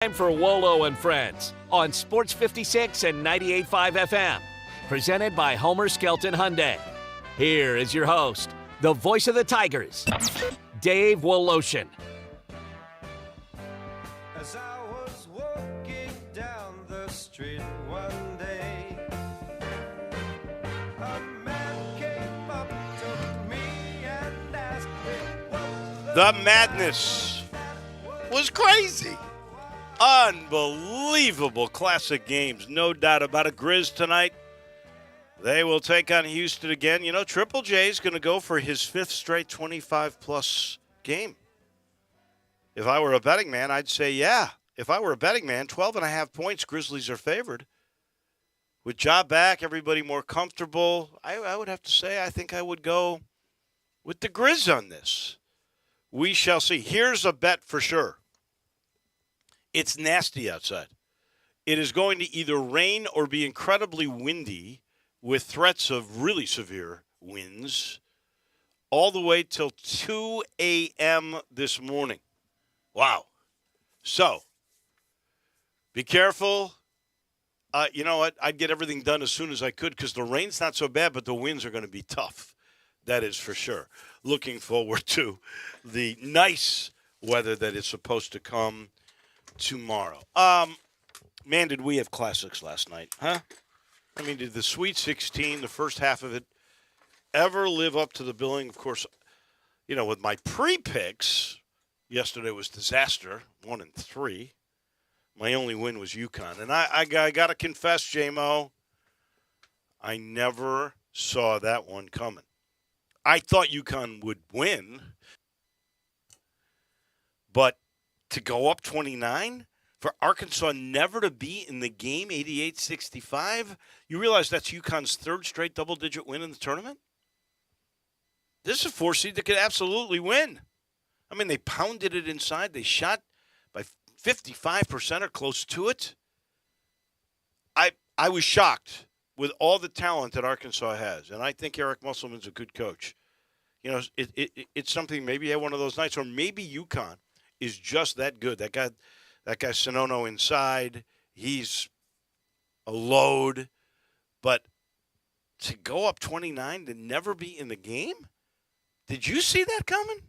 Time for Wolo and Friends on Sports 56 and 98.5 FM. Presented by Homer Skelton Hyundai. Here is your host, the voice of the Tigers, Dave Woloshin. As I was walking down the street one day, a man came up to me and asked me what The madness was crazy. Unbelievable classic games, no doubt about it. Grizz tonight, they will take on Houston again. You know, Triple J is going to go for his fifth straight 25-plus game. If I were a betting man, I'd say, yeah. If I were a betting man, 12.5 points, Grizzlies are favored. With Ja back, everybody more comfortable, I would have to say I think I would go with the Grizz on this. We shall see. Here's a bet for sure. It's nasty outside. It is going to either rain or be incredibly windy with threats of really severe winds all the way till 2 a.m. this morning. Wow. So, be careful. You know what? I'd get everything done as soon as I could because the rain's not so bad, but the winds are going to be tough. That is for sure. Looking forward to the nice weather that is supposed to come tomorrow. Man, did we have classics last night, huh? I mean, did the Sweet 16, the first half of it, ever live up to the billing? Of course, you know, with my pre-picks, yesterday was disaster, 1-3. My only win was UConn. And I got to confess, J-Mo, I never saw that one coming. I thought UConn would win, but to go up 29, for Arkansas never to be in the game, 88-65, you realize that's UConn's third straight double-digit win in the tournament? This is a 4 seed that could absolutely win. I mean, they pounded it inside. They shot by 55% or close to it. I was shocked with all the talent that Arkansas has, and I think Eric Musselman's a good coach. You know, it's something maybe he had one of those nights, or maybe UConn is just that good. That guy Sonono inside, he's a load. But to go up 29 to never be in the game? Did you see that coming?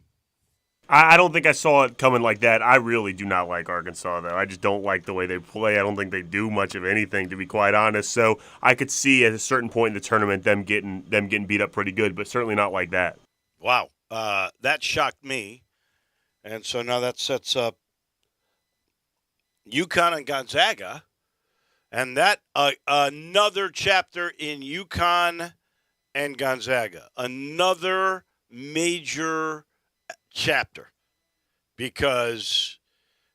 I don't think I saw it coming like that. I really do not like Arkansas, though. I just don't like the way they play. I don't think they do much of anything, to be quite honest. So I could see at a certain point in the tournament them getting beat up pretty good, but certainly not like that. Wow. That shocked me. And so now that sets up UConn and Gonzaga. And that another chapter in UConn and Gonzaga. Another major chapter. Because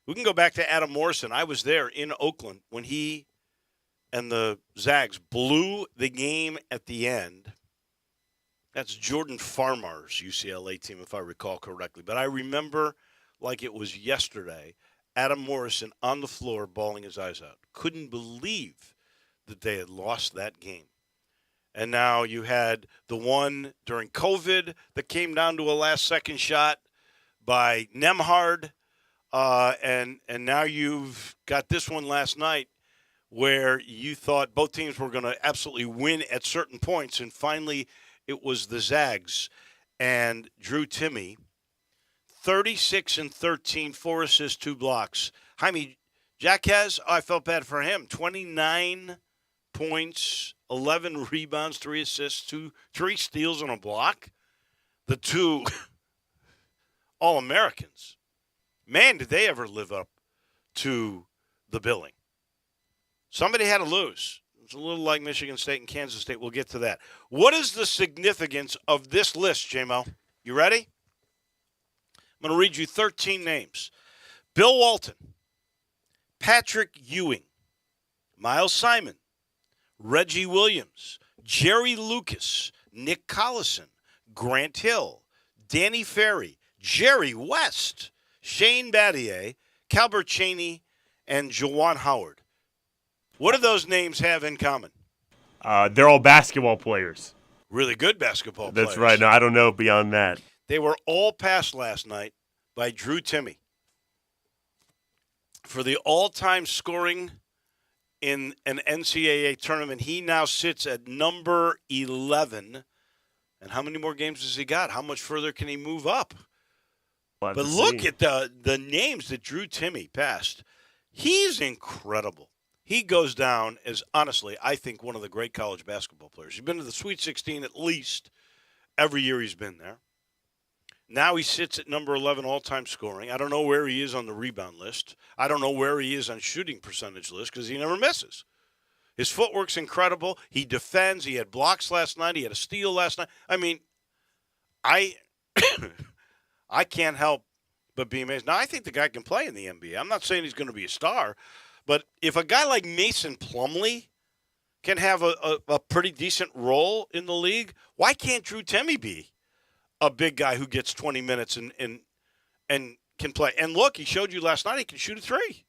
we can go back to Adam Morrison. I was there in Oakland when he and the Zags blew the game at the end. That's Jordan Farmar's UCLA team, if I recall correctly. But I remember like it was yesterday, Adam Morrison on the floor bawling his eyes out. Couldn't believe that they had lost that game. And now you had the one during COVID that came down to a last-second shot by Nemhard. And now you've got this one last night where you thought both teams were going to absolutely win at certain points, and finally it was the Zags and Drew Timme, 36-13, 4 assists, 2 blocks. Jaime Jaquez, I felt bad for him. 29 points, 11 rebounds, 3 assists, 3 steals and a block. The two All-Americans. Man, did they ever live up to the billing. Somebody had to lose. It's a little like Michigan State and Kansas State. We'll get to that. What is the significance of this list, J-Mo? You ready? I'm going to read you 13 names. Bill Walton, Patrick Ewing, Miles Simon, Reggie Williams, Jerry Lucas, Nick Collison, Grant Hill, Danny Ferry, Jerry West, Shane Battier, Calbert Cheney, and Juwan Howard. What do those names have in common? They're all basketball players. Really good basketball players. That's right. No, I don't know beyond that. They were all passed last night by Drew Timme. For the all-time scoring in an NCAA tournament, he now sits at number 11. And how many more games has he got? How much further can he move up? We'll have But to look see. at the names that Drew Timme passed. He's incredible. He goes down as, honestly, I think one of the great college basketball players. He's been to the Sweet 16 at least every year he's been there. Now he sits at number 11 all-time scoring. I don't know where he is on the rebound list. I don't know where he is on shooting percentage list because he never misses. His footwork's incredible. He defends. He had blocks last night. He had a steal last night. I mean, I I can't help but be amazed. Now, I think the guy can play in the NBA. I'm not saying he's going to be a star, but if a guy like Mason Plumlee can have a pretty decent role in the league, why can't Drew Timme be a big guy who gets 20 minutes and can play? And look, he showed you last night he can shoot a three.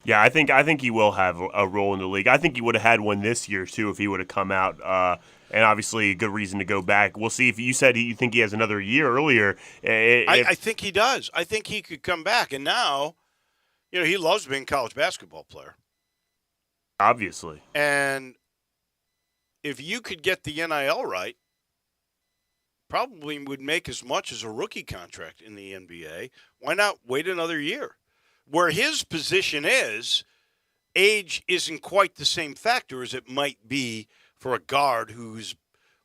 Yeah, I think he will have a role in the league. I think he would have had one this year too if he would have come out. And obviously, a good reason to go back. We'll see if you said you think he has another year earlier. I think he does. I think he could come back. And now, he loves being a college basketball player. Obviously. And if you could get the NIL right, probably would make as much as a rookie contract in the NBA. Why not wait another year? Where his position is, age isn't quite the same factor as it might be for a guard whose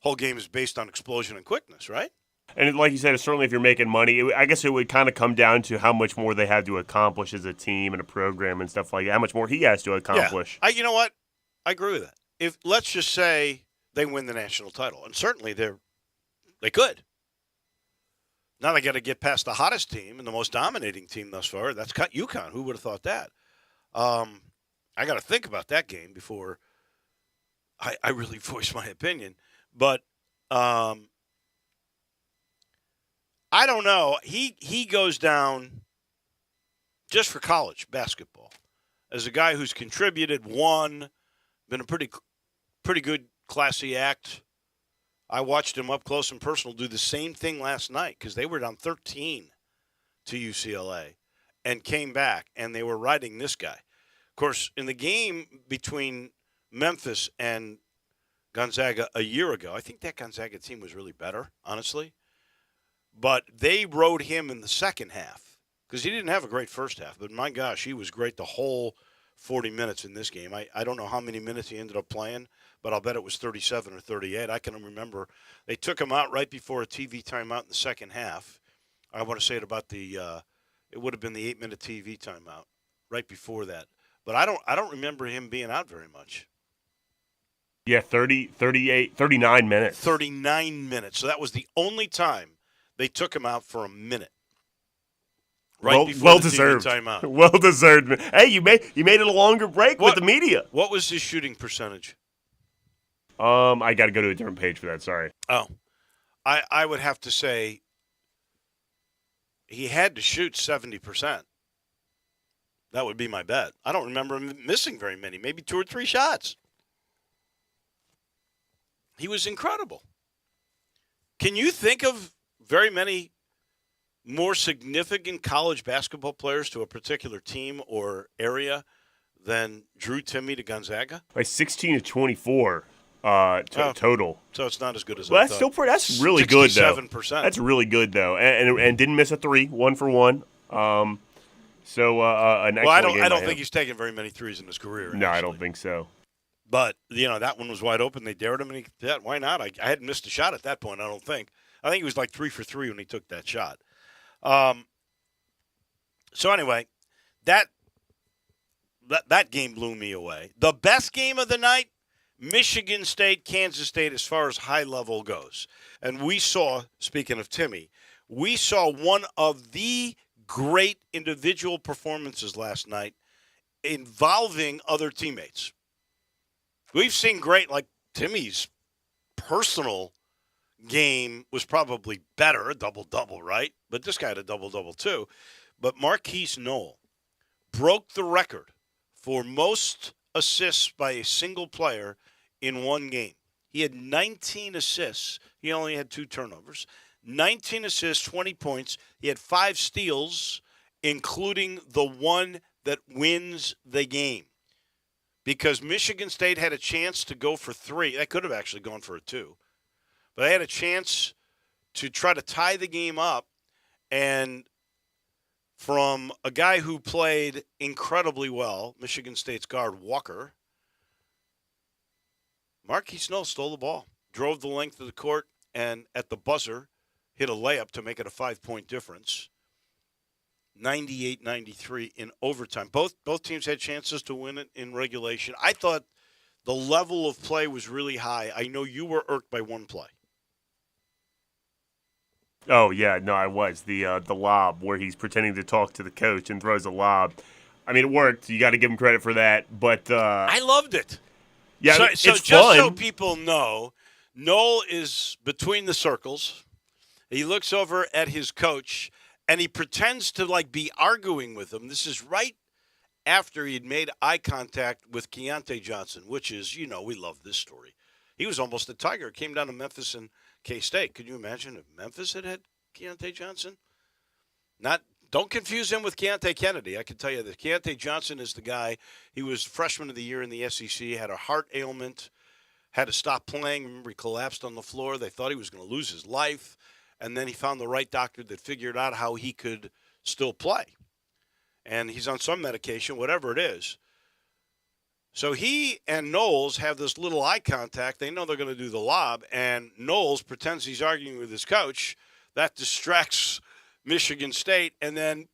whole game is based on explosion and quickness, right? And like you said, certainly if you're making money, I guess it would kind of come down to how much more they have to accomplish as a team and a program and stuff like that, how much more he has to accomplish. Yeah. You know what? I agree with that. If let's just say they win the national title, and certainly they could. Now they got to get past the hottest team and the most dominating team thus far. That's UConn. Who would have thought that? I got to think about that game before I really voice my opinion. But I don't know. He goes down just for college basketball as a guy who's contributed, won, been a pretty good, classy act. I watched him up close and personal do the same thing last night because they were down 13 to UCLA and came back, and they were riding this guy. Of course, in the game between Memphis and Gonzaga a year ago, I think that Gonzaga team was really better, honestly. But they rode him in the second half because he didn't have a great first half. But, my gosh, he was great the whole 40 minutes in this game. I don't know how many minutes he ended up playing, but I'll bet it was 37 or 38. I can remember they took him out right before a TV timeout in the second half. I want to say it about it would have been the 8-minute TV timeout right before that. But I don't remember him being out very much. Yeah, 30, 38, 39 minutes. 39 minutes. So that was the only time they took him out for a minute. Right before well the deserved. TV timeout. Well deserved. Hey, you made it a longer break with the media. What was his shooting percentage? I got to go to a different page for that. Sorry. Oh, I would have to say he had to shoot 70%. That would be my bet. I don't remember him missing very many, maybe 2 or 3 shots. He was incredible. Can you think of very many more significant college basketball players to a particular team or area than Drew Timme to Gonzaga? By 16 to 24 total. So it's not as good as Well, I that's thought. still that's really good though. 67%. That's really good though, and didn't miss a 3, 1 for 1. So an excellent game I by don't him. think he's taken very many threes in his career. No, I actually. don't think so. But, that one was wide open. They dared him, and why not? I hadn't missed a shot at that point, I don't think. I think he was like 3 for 3 when he took that shot. So anyway, that game blew me away. The best game of the night, Michigan State, Kansas State, as far as high level goes. And we saw, speaking of Timme, we saw one of the great individual performances last night involving other teammates. We've seen great, like Timmy's personal game was probably better, a double-double, right? But this guy had a double-double too. But Marquise Knoll broke the record for most assists by a single player in one game. He had 19 assists. He only had 2 turnovers. 19 assists, 20 points. He had 5 steals, including the one that wins the game. Because Michigan State had a chance to go for 3. They could have actually gone for a 2. But they had a chance to try to tie the game up. And from a guy who played incredibly well, Michigan State's guard Walker, Marquise Knowles stole the ball, drove the length of the court, and at the buzzer hit a layup to make it a 5-point difference. 98-93 in overtime. Both teams had chances to win it in regulation. I thought the level of play was really high. I know you were irked by one play. Oh, yeah, no, I was. The lob where he's pretending to talk to the coach and throws a lob. I mean, it worked. You got to give him credit for that. But I loved it. Yeah, so it's just fun. so people know, Noel is between the circles. He looks over at his coach, and he pretends to, be arguing with him. This is right after he'd made eye contact with Keontae Johnson, which is, we love this story. He was almost a Tiger. Came down to Memphis and K-State. Could you imagine if Memphis had Keontae Johnson? Don't confuse him with Keontae Kennedy. I can tell you that Keontae Johnson is the guy. He was freshman of the year in the SEC, had a heart ailment, had to stop playing. Remember, he collapsed on the floor. They thought he was going to lose his life. And then he found the right doctor that figured out how he could still play. And he's on some medication, whatever it is. So he and Knowles have this little eye contact. They know they're going to do the lob, and Knowles pretends he's arguing with his coach. That distracts Michigan State, and then,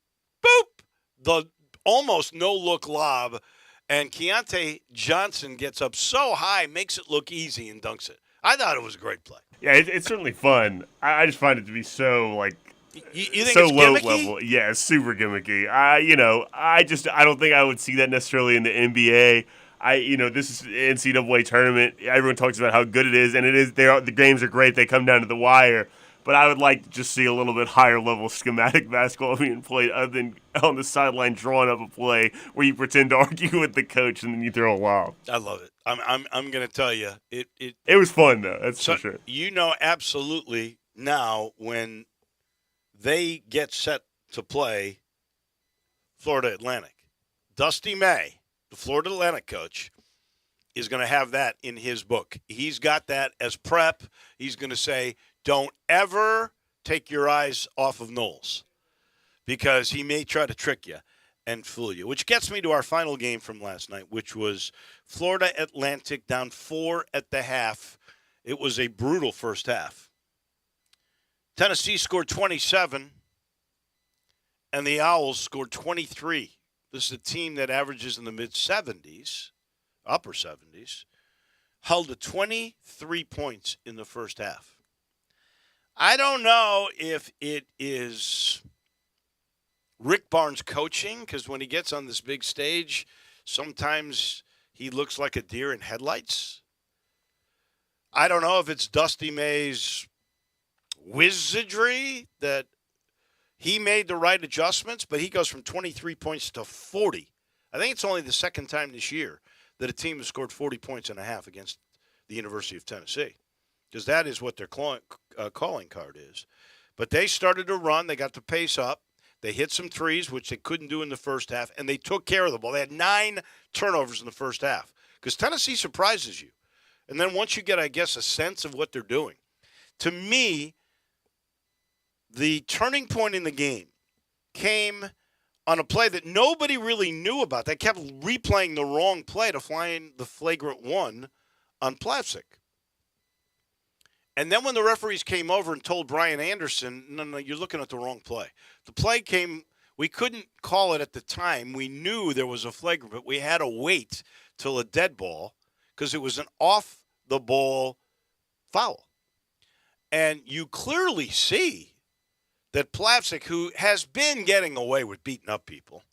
boop, the almost no-look lob, and Keontae Johnson gets up so high, makes it look easy, and dunks it. I thought it was a great play. Yeah, it's certainly fun. I just find it to be so, You think so it's low gimmicky? level. Yeah, it's super gimmicky. I don't think I would see that necessarily in the NBA. This is the NCAA tournament. Everyone talks about how good it is, and it is. The games are great. They come down to the wire. But I would like to just see a little bit higher level schematic basketball being played, other than on the sideline drawing up a play where you pretend to argue with the coach and then you throw a lob. I love it. I'm going to tell you it. It was fun though. That's So for sure. Absolutely now when they get set to play Florida Atlantic, Dusty May, the Florida Atlantic coach, is going to have that in his book. He's got that as prep. He's going to say, don't ever take your eyes off of Knowles because he may try to trick you and fool you, which gets me to our final game from last night, which was Florida Atlantic down 4 at the half. It was a brutal first half. Tennessee scored 27, and the Owls scored 23. This is a team that averages in the mid-70s, upper 70s, held to 23 points in the first half. I don't know if it is Rick Barnes coaching, because when he gets on this big stage, sometimes he looks like a deer in headlights. I don't know if it's Dusty May's wizardry that he made the right adjustments, but he goes from 23 points to 40. I think it's only the second time this year that a team has scored 40 points and a half against the University of Tennessee, because that is what their calling card is. But they started to run. They got the pace up. They hit some threes, which they couldn't do in the first half, and they took care of the ball. They had 9 turnovers in the first half because Tennessee surprises you. And then once you get, I guess, a sense of what they're doing, to me, the turning point in the game came on a play that nobody really knew about. They kept replaying the wrong play to find the flagrant one on Plavsic. And then when the referees came over and told Brian Anderson, no, you're looking at the wrong play. The play came, we couldn't call it at the time. We knew there was a flagrant, but we had to wait till a dead ball because it was an off-the-ball foul. And you clearly see that Plavsic, who has been getting away with beating up people,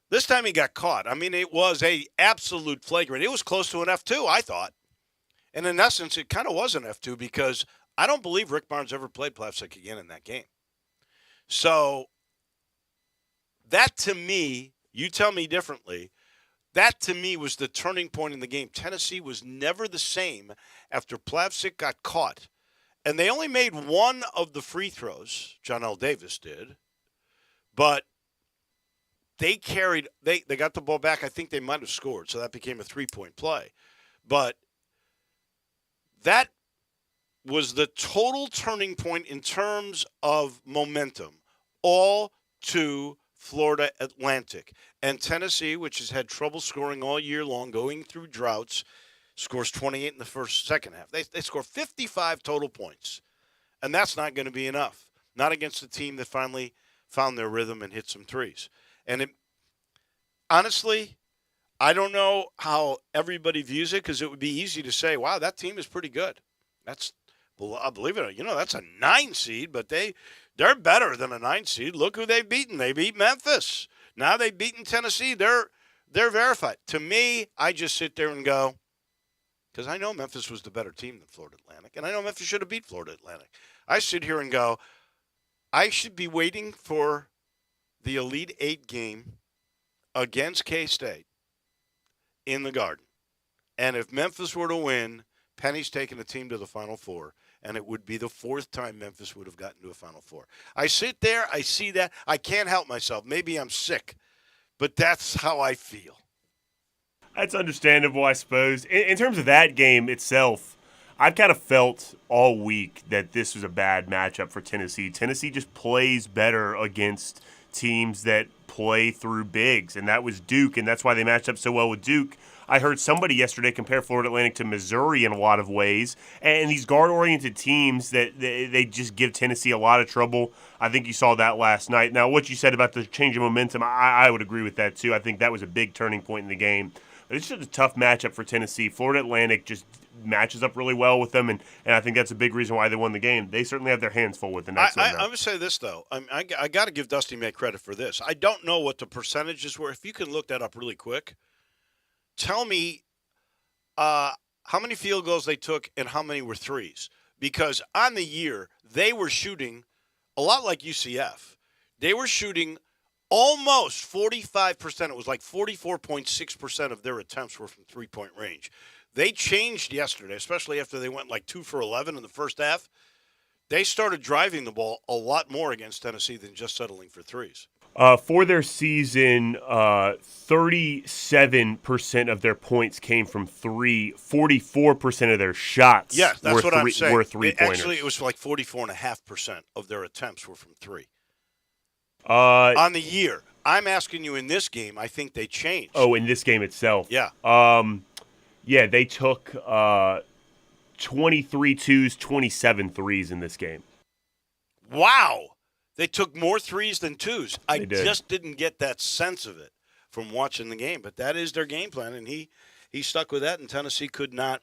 this time he got caught. I mean, it was a absolute flagrant. It was close to an F2, I thought. And in essence, it kind of was an F2 because I don't believe Rick Barnes ever played Plavsic again in that game. So that to me, you tell me differently, that to me was the turning point in the game. Tennessee was never the same after Plavsic got caught. And they only made one of the free throws, John L. Davis did. But they carried they got the ball back. I think they might have scored, so that became a 3-point play. But that was the total turning point in terms of momentum, all to Florida Atlantic. And Tennessee, which has had trouble scoring all year long, going through droughts, scores 28 in the second half. They score 55 total points, and that's not going to be enough. Not against a team that finally found their rhythm and hit some threes. And honestly, I don't know how everybody views it, because it would be easy to say, wow, that team is pretty good. I believe it, that's a 9 seed, but they're better than a 9 seed. Look who they've beaten. They beat Memphis. Now they've beaten Tennessee. They're verified. To me, I just sit there and go, because I know Memphis was the better team than Florida Atlantic, and I know Memphis should have beat Florida Atlantic. I sit here and go, I should be waiting for the Elite Eight game against K-State in the Garden. And if Memphis were to win, Penny's taking the team to the Final Four, and it would be the 4th time Memphis would have gotten to a Final Four. I sit there, I see that. I can't help myself. Maybe I'm sick, but that's how I feel. That's understandable, I suppose. In terms of that game itself, I've kind of felt all week that this was a bad matchup for Tennessee. Tennessee just plays better against teams that play through bigs, and that was Duke, and that's why they matched up so well with Duke. I heard somebody yesterday compare Florida Atlantic to Missouri in a lot of ways, and these guard-oriented teams that they just give Tennessee a lot of trouble. I think you saw that last night. Now, what you said about the change of momentum, I would agree with that too. I think that was a big turning point in the game. But it's just a tough matchup for Tennessee. Florida Atlantic just matches up really well with them, and I think that's a big reason why they won the game. They certainly have their hands full with the next one. I'm going to say this, though. I got to give Dusty May credit for this. I don't know what the percentages were. If you can look that up really quick, tell me how many field goals they took and how many were threes. Because on the year, they were shooting a lot like UCF. They were shooting almost 45%. It was like 44.6% of their attempts were from three-point range. They changed yesterday, especially after they went like 2 for 11 in the first half. They started driving the ball a lot more against Tennessee than just settling for threes. For their season, 37% of their points came from three. 44% of their shots yes, that's were, what I'm saying. were three-pointers. Actually, it was like 44.5% of their attempts were from three. On the year. I'm asking you in this game, I think they changed. Oh, in this game itself? Yeah. Yeah, they took 23 twos, 27 threes in this game. Wow. They took more threes than twos. I did. just didn't get that sense of it from watching the game. But that is their game plan, and he stuck with that, and Tennessee could not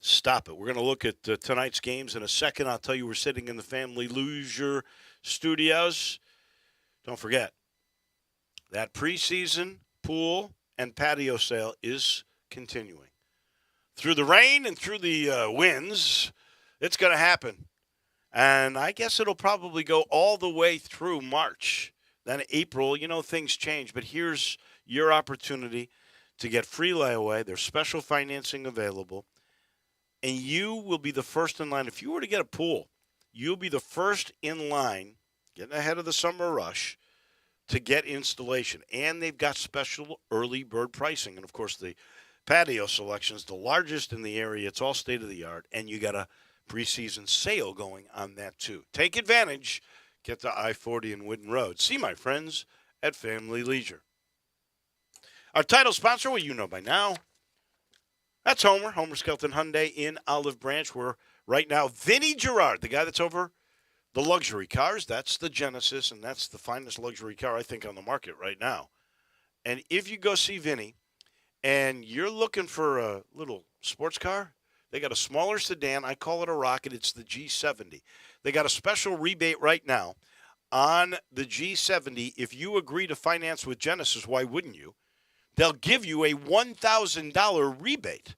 stop it. We're going to look at tonight's games in a second. I'll tell you we're sitting in the Family Leisure Studios. Don't forget, that preseason pool and patio sale is continuing. Through the rain and through the winds, it's going to happen. And I guess it'll probably go all the way through March. Then April, things change. But here's your opportunity to get free layaway. There's special financing available. And you will be the first in line. If you were to get a pool, you'll be the first in line, getting ahead of the summer rush, to get installation. And they've got special early bird pricing. And, of course, the patio selection is the largest in the area. It's all state-of-the-art. And you got a preseason sale going on that, too. Take advantage. Get to I-40 and Wooden Road. See my friends at Family Leisure. Our title sponsor, well, you know by now, that's Homer Skelton Hyundai in Olive Branch, where right now Vinny Gerard, the guy that's over the luxury cars, that's the Genesis, and that's the finest luxury car, I think, on the market right now. And if you go see Vinny and you're looking for a little sports car, they got a smaller sedan. I call it a rocket. It's the G70. They got a special rebate right now on the G70. If you agree to finance with Genesis, why wouldn't you? They'll give you a $1,000 rebate.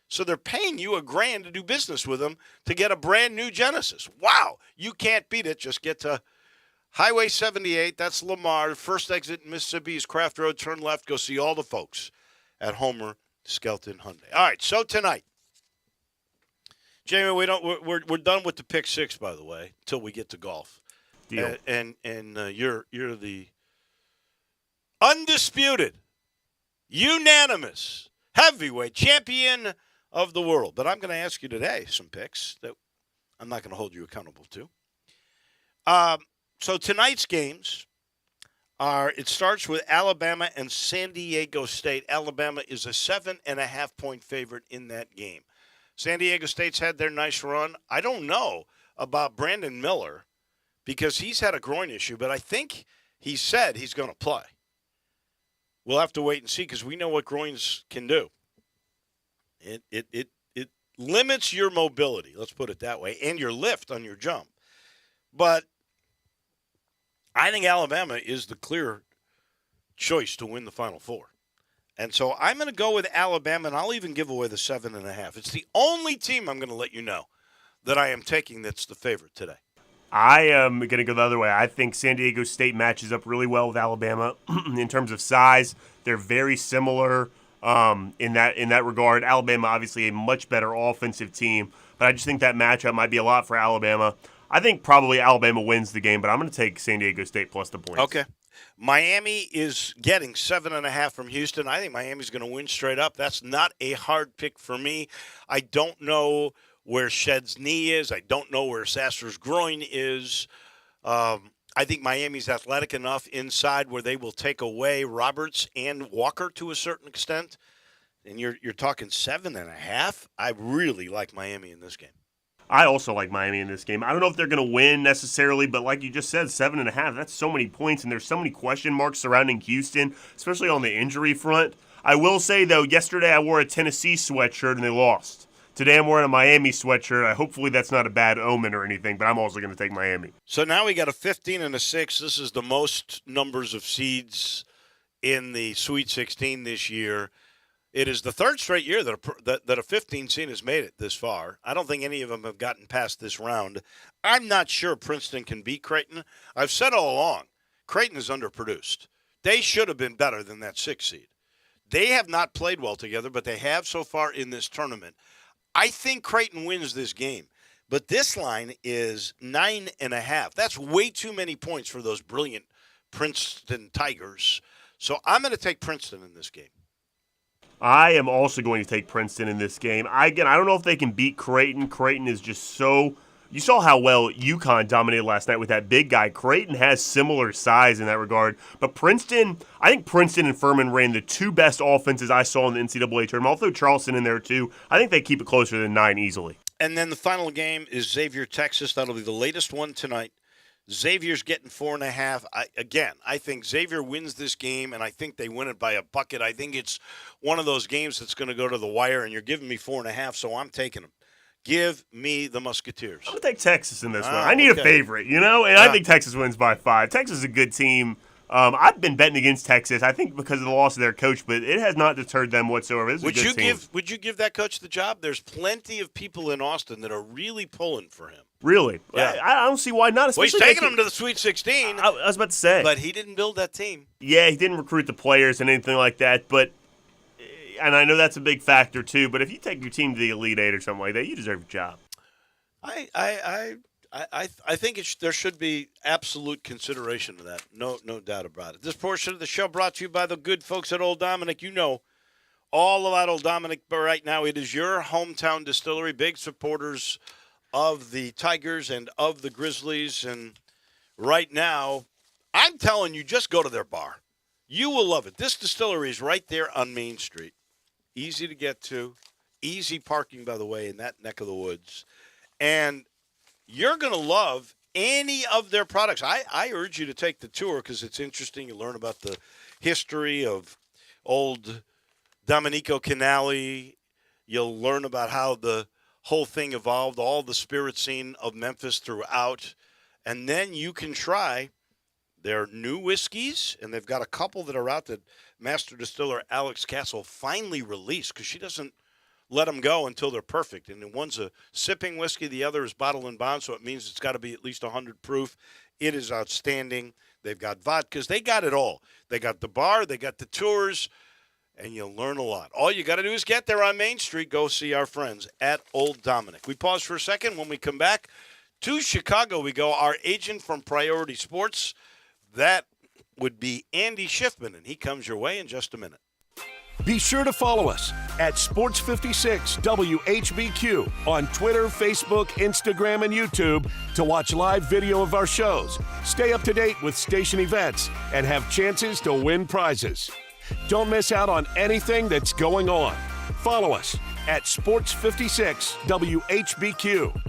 So they're paying you $1,000 to do business with them to get a brand new Genesis. Wow. You can't beat it. Just get to Highway 78. That's Lamar. First exit in Mississippi is Craft Road. Turn left. Go see all the folks at Homer Skelton Hyundai. All right. So tonight, Jamie, we're done with the pick six, by the way, until we get to golf. Deal. And you're the undisputed, unanimous heavyweight champion of the world. But I'm going to ask you today some picks that I'm not going to hold you accountable to. So tonight's games it starts with Alabama and San Diego State. Alabama is a 7.5-point favorite in that game. San Diego State's had their nice run. I don't know about Brandon Miller because he's had a groin issue, but I think he said he's going to play. We'll have to wait and see because we know what groins can do. It limits your mobility, let's put it that way, and your lift on your jump. But I think Alabama is the clear choice to win the Final Four. And so I'm going to go with Alabama, and I'll even give away the 7.5. It's the only team I'm going to let you know that I am taking that's the favorite today. I am going to go the other way. I think San Diego State matches up really well with Alabama in terms of size. They're very similar in that regard. Alabama, obviously, a much better offensive team, but I just think that matchup might be a lot for Alabama. I think probably Alabama wins the game, but I'm going to take San Diego State plus the points. Okay. Miami is getting 7.5 from Houston. I think Miami's going to win straight up. That's not a hard pick for me. I don't know where Shedd's knee is. I don't know where Sasser's groin is. I think Miami's athletic enough inside where they will take away Roberts and Walker to a certain extent. And you're talking 7.5. I really like Miami in this game. I also like Miami in this game. I don't know if they're going to win necessarily, but like you just said, 7.5, that's so many points, and there's so many question marks surrounding Houston, especially on the injury front. I will say, though, yesterday I wore a Tennessee sweatshirt and they lost. Today I'm wearing a Miami sweatshirt. Hopefully that's not a bad omen or anything, but I'm also going to take Miami. So now we got a 15 and a 6. This is the most numbers of seeds in the Sweet 16 this year. It is the third straight year that a 15 seed has made it this far. I don't think any of them have gotten past this round. I'm not sure Princeton can beat Creighton. I've said all along, Creighton is underproduced. They should have been better than that 6 seed. They have not played well together, but they have so far in this tournament. I think Creighton wins this game, but this line is 9.5. That's way too many points for those brilliant Princeton Tigers. So I'm going to take Princeton in this game. I am also going to take Princeton in this game. I don't know if they can beat Creighton. Creighton is just so – you saw how well UConn dominated last night with that big guy. Creighton has similar size in that regard. But Princeton – I think Princeton and Furman ran the two best offenses I saw in the NCAA tournament. I'll throw Charleston in there too. I think they keep it closer than 9 easily. And then the final game is Xavier, Texas. That'll be the latest one tonight. Xavier's getting 4.5. I think Xavier wins this game, and I think they win it by a bucket. I think it's one of those games that's going to go to the wire, and you're giving me 4.5, so I'm taking them. Give me the Musketeers. I'm going to take Texas in this one. I need a favorite, and I think Texas wins by 5. Texas is a good team. I've been betting against Texas, I think because of the loss of their coach, but it has not deterred them whatsoever. Would you give that coach the job? There's plenty of people in Austin that are really pulling for him. Really? Yeah. I don't see why not. Well, he's taking them to the Sweet 16. I was about to say. But he didn't build that team. Yeah, he didn't recruit the players and anything like that. And I know that's a big factor too, but if you take your team to the Elite Eight or something like that, you deserve a job. I think there should be absolute consideration of that. No doubt about it. This portion of the show brought to you by the good folks at Old Dominic. You know all about Old Dominic, but right now it is your hometown distillery, big supporters of the Tigers and of the Grizzlies. And right now, I'm telling you, just go to their bar. You will love it. This distillery is right there on Main Street. Easy to get to. Easy parking, by the way, in that neck of the woods. And you're going to love any of their products. I urge you to take the tour because it's interesting. You learn about the history of old Domenico Canali. You'll learn about how the whole thing evolved, all the spirit scene of Memphis throughout. And then you can try their new whiskeys, and they've got a couple that are out that Master Distiller Alex Castle finally released because she doesn't let them go until they're perfect. And one's a sipping whiskey, the other is bottle and bond, so it means it's got to be at least 100 proof. It is outstanding. They've got vodkas. They got it all. They got the bar. They got the tours. And you'll learn a lot. All you got to do is get there on Main Street. Go see our friends at Old Dominic. We pause for a second. When we come back to Chicago, we go. Our agent from Priority Sports, that would be Andy Schiffman, and he comes your way in just a minute. Be sure to follow us at Sports56 WHBQ on Twitter, Facebook, Instagram, and YouTube to watch live video of our shows, stay up to date with station events, and have chances to win prizes. Don't miss out on anything that's going on. Follow us at Sports56 WHBQ.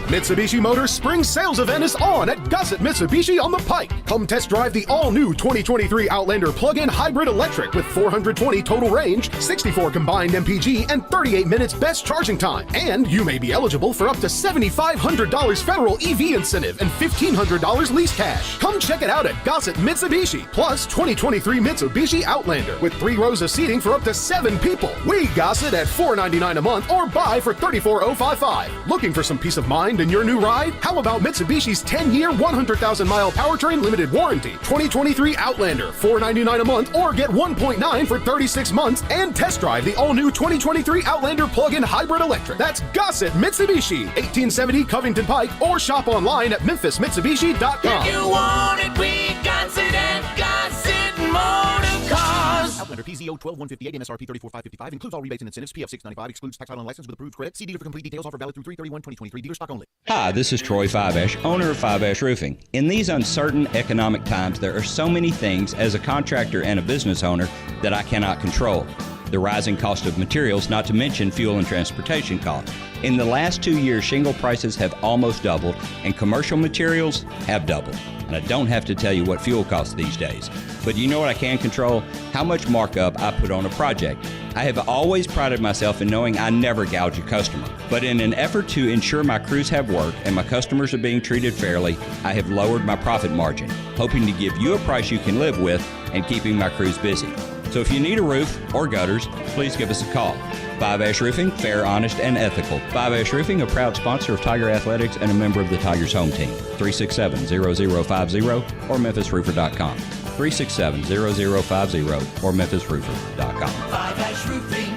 Mitsubishi Motors Spring Sales Event is on at Gossett Mitsubishi on the Pike. Come test drive the all-new 2023 Outlander plug-in hybrid electric with 420 total range, 64 combined MPG, and 38 minutes best charging time. And you may be eligible for up to $7,500 federal EV incentive and $1,500 lease cash. Come check it out at Gossett Mitsubishi, plus 2023 Mitsubishi Outlander with 3 rows of seating for up to 7 people. We Gossett at $499 a month or buy for $34,055. Looking for some peace of mind in your new ride? How about Mitsubishi's 10-year, 100,000-mile powertrain limited warranty? 2023 Outlander, $499 a month, or get 1.9 for 36 months and test drive the all-new 2023 Outlander plug-in hybrid electric. That's Gossett Mitsubishi, 1870 Covington Pike, or shop online at memphismitsubishi.com. If you want it, we Gossett and Gossett Motor Cars. Outlander PZO 12158 MSRP 34555 includes all rebates and incentives. PF 695 excludes tax title and license with approved credit. See dealer for complete details. Offer valid through 3/31/2023. Dealer stock only. Hi, this is Troy Fiveash, owner of Fiveash Roofing. In these uncertain economic times, there are so many things as a contractor and a business owner that I cannot control. The rising cost of materials, not to mention fuel and transportation costs. In the last 2 years, shingle prices have almost doubled and commercial materials have doubled. And I don't have to tell you what fuel costs these days. But you know what I can control? How much markup I put on a project. I have always prided myself in knowing I never gouge a customer. But in an effort to ensure my crews have work and my customers are being treated fairly, I have lowered my profit margin, hoping to give you a price you can live with and keeping my crews busy. So if you need a roof or gutters, please give us a call. Fiveash Roofing, fair, honest, and ethical. Fiveash Roofing, a proud sponsor of Tiger Athletics and a member of the Tigers home team. 367-0050 or memphisroofer.com. 367-0050 or memphisroofer.com. Fiveash Roofing,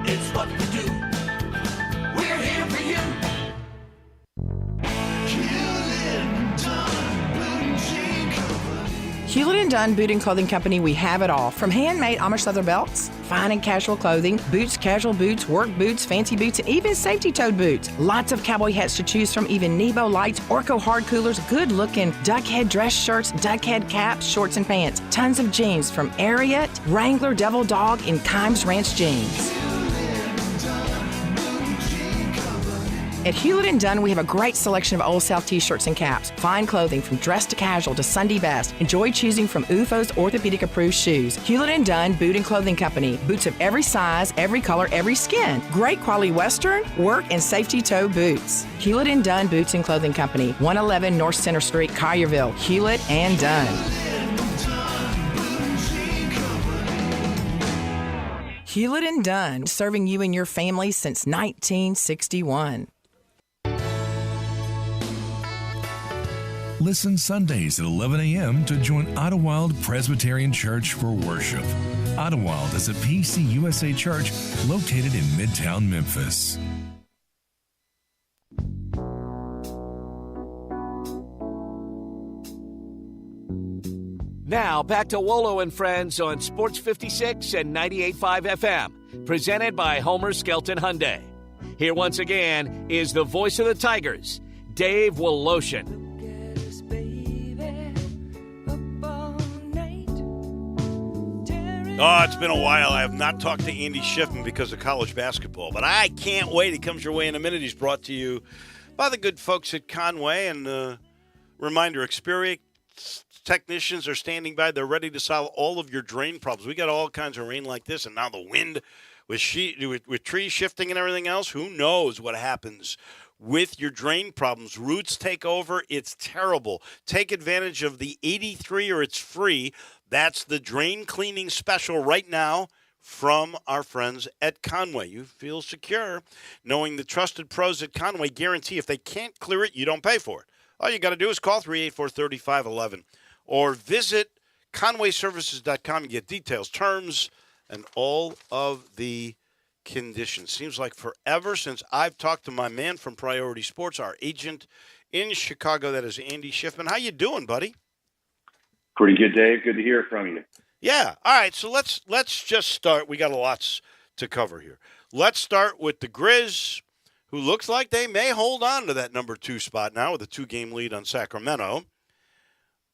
it's what we do. We're here for you. Hewlett & Dunn Boot and Clothing Company, we have it all. From handmade Amish leather belts, fine and casual clothing, boots, casual boots, work boots, fancy boots, and even safety-toed boots. Lots of cowboy hats to choose from, even Nebo lights, Orco hard coolers, good-looking duck head dress shirts, duck head caps, shorts, and pants. Tons of jeans from Ariat, Wrangler, Devil Dog, and Kimes Ranch jeans. At Hewlett & Dunn, we have a great selection of Old South t-shirts and caps. Fine clothing from dress to casual to Sunday best. Enjoy choosing from UFO's orthopedic-approved shoes. Hewlett & Dunn Boot and Clothing Company. Boots of every size, every color, every skin. Great quality Western, work, and safety toe boots. Hewlett & Dunn Boots and Clothing Company. 111 North Center Street, Collierville. Hewlett & Dunn. Hewlett & Dunn, serving you and your family since 1961. Listen Sundays at 11 a.m. to join Idlewild Presbyterian Church for worship. Idlewild is a PCUSA church located in Midtown Memphis. Now back to Wolo and Friends on Sports 56 and 98.5 FM, presented by Homer Skelton Hyundai. Here once again is the voice of the Tigers, Dave Woloshin. Oh, it's been a while. I have not talked to Andy Schiffman because of college basketball, but I can't wait. He comes your way in a minute. He's brought to you by the good folks at Conway. And reminder, experienced technicians are standing by. They're ready to solve all of your drain problems. We got all kinds of rain like this, and now the wind with trees shifting and everything else. Who knows what happens with your drain problems? Roots take over. It's terrible. Take advantage of the 83 or it's free. That's the drain cleaning special right now from our friends at Conway. You feel secure knowing the trusted pros at Conway guarantee if they can't clear it, you don't pay for it. All you got to do is call 384-3511 or visit conwayservices.com. You get details, terms, and all of the conditions. Seems like forever since I've talked to my man from Priority Sports, our agent in Chicago. That is Andy Schiffman. How you doing, buddy? Pretty good, Dave. Good to hear from you. Yeah. All right. So let's just start. We got a lot to cover here. Let's start with the Grizz, who looks like they may hold on to that number 2 spot now with a 2-game lead on Sacramento.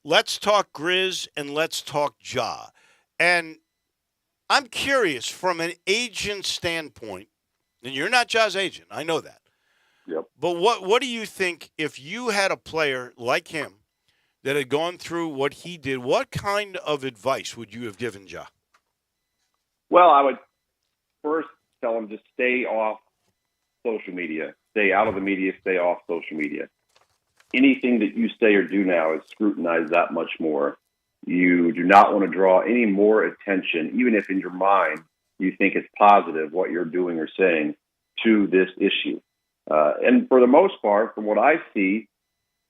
Let's talk Grizz and let's talk Ja. And I'm curious from an agent standpoint, and you're not Ja's agent, I know that. Yep. But what do you think if you had a player like him that had gone through what he did, what kind of advice would you have given Ja? Well, I would first tell him to stay off social media. Stay out of the media, stay off social media. Anything that you say or do now is scrutinized that much more. You do not want to draw any more attention, even if in your mind you think it's positive what you're doing or saying, to this issue. And for the most part, from what I see,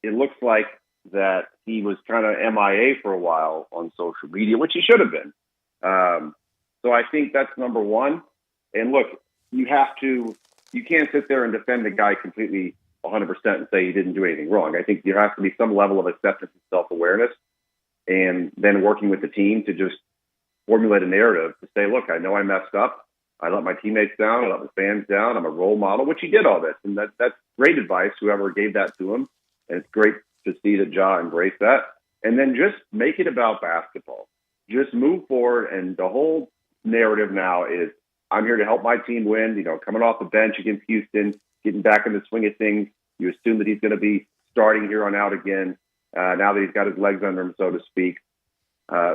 it looks like that he was kind of MIA for a while on social media, which he should have been. So I think that's number one. And look, you can't sit there and defend the guy completely 100% and say he didn't do anything wrong. I think there has to be some level of acceptance and self-awareness, and then working with the team to just formulate a narrative to say, look, I know I messed up. I let my teammates down. I let the fans down. I'm a role model, which he did all this. And that's great advice, whoever gave that to him. And it's great to see that Ja embraced that. And then just make it about basketball. Just move forward. And the whole narrative now is, I'm here to help my team win. You know, coming off the bench against Houston, getting back in the swing of things. You assume that he's going to be starting here on out again, now that he's got his legs under him, so to speak.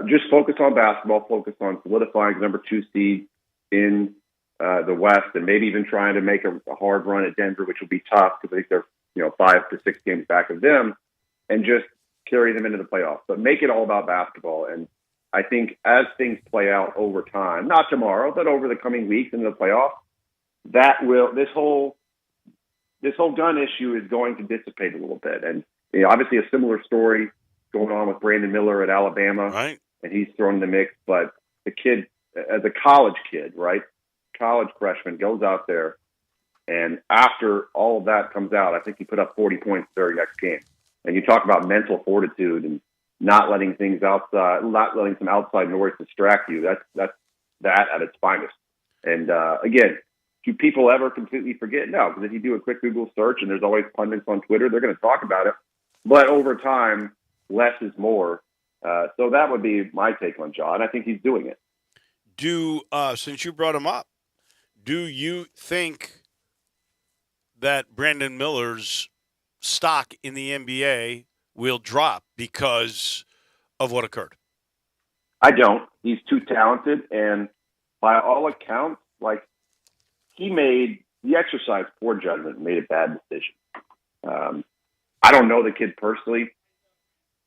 Just focus on basketball, focus on solidifying the number 2 seed in the West, and maybe even trying to make a hard run at Denver, which will be tough because I think they're 5 to 6 games back of them, and just carry them into the playoffs. But make it all about basketball. And I think as things play out over time, not tomorrow, but over the coming weeks into the playoffs, this whole gun issue is going to dissipate a little bit. And obviously a similar story going on with Brandon Miller at Alabama, right? And he's thrown in the mix. But the kid, as a college kid, right, college freshman, goes out there, and after all of that comes out, I think he put up 40 points the very next game. And you talk about mental fortitude and not letting things outside, not letting some outside noise distract you. That's that at its finest. And again, do people ever completely forget? No, because if you do a quick Google search, and there's always pundits on Twitter, they're going to talk about it. But over time, less is more. So that would be my take on Ja, and I think he's doing it. Since you brought him up, do you think that Brandon Miller's stock in the NBA will drop because of what occurred? I don't. He's too talented, and by all accounts, he exercised poor judgment and made a bad decision. I don't know the kid personally.